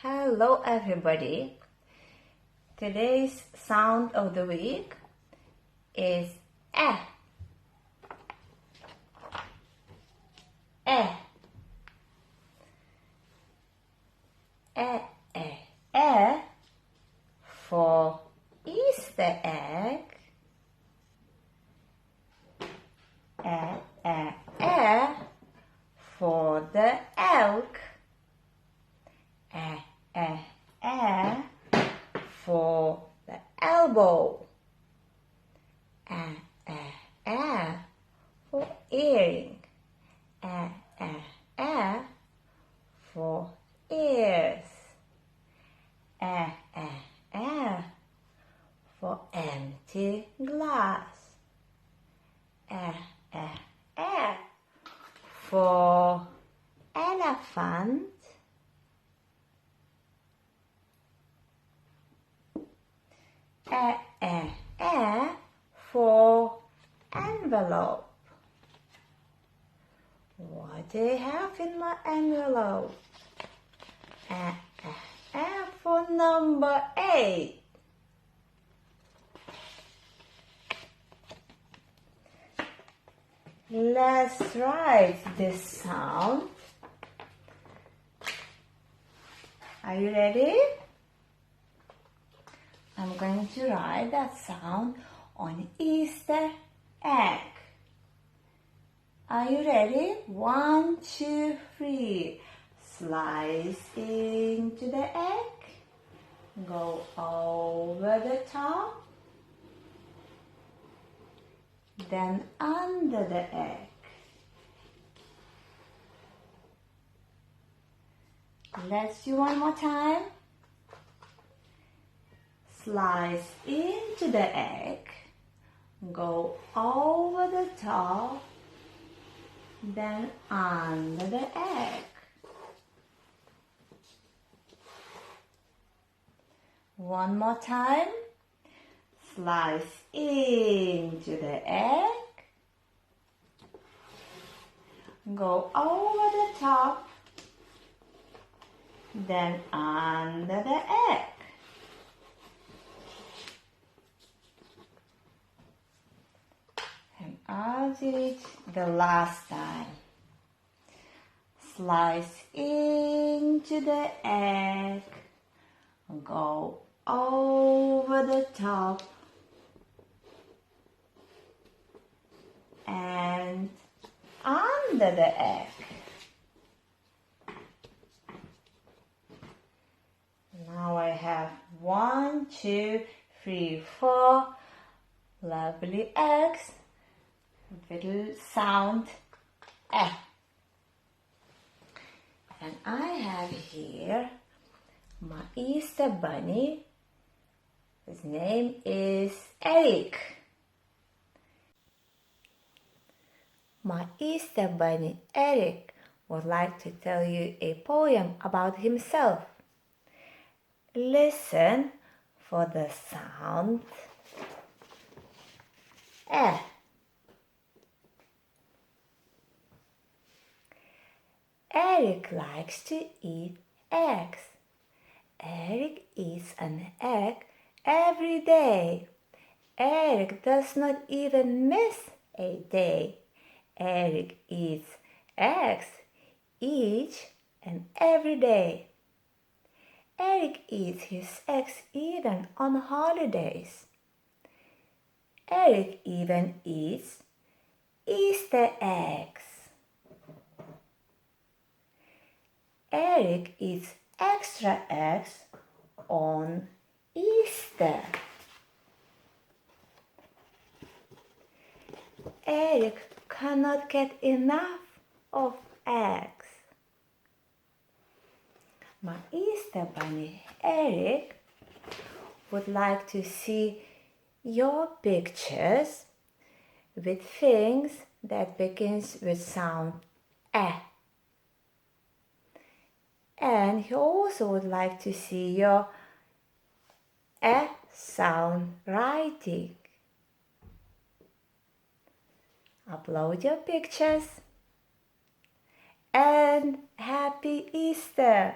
Hello everybody. Today's sound of the week is eh. Eh. Eh, eh, eh for Easter egg. Eh, eh, eh for the elk. Eh, eh, eh for the elbow. Eh, eh, eh for earring. Eh, eh, eh for ears. Eh, eh, eh for empty glass. Eh, eh, eh for elephant. For envelope. What do I have in my envelope? For number 8. Let's write this sound. Are you ready? I'm going to write that sound on Easter egg. Are you ready? 1, 2, 3. Slice into the egg. Go over the top. Then under the egg. Let's do one more time. Slice into the egg. Go over the top. Then under the egg. One more time. Slice into the egg. Go over the top. Then under the egg. And I'll do it the last time. Slice into the egg. Go over the top. And under the egg. Now I have 1, 2, 3, 4 lovely eggs with little sound eh. And I have here my Easter bunny. His name is Eric. My Easter bunny Eric would like to tell you a poem about himself. Listen for the sound eh. Eric likes to eat eggs. Eric eats an egg every day. Eric does not even miss a day. Eric eats eggs each and every day. Eric eats his eggs even on holidays. Eric even eats Easter eggs. Eric eats extra eggs on Easter. Eric cannot get enough of eggs. My Easter bunny Eric would like to see your pictures with things that begins with sound eh. And he also would like to see your eh sound writing. Upload your pictures and happy Easter!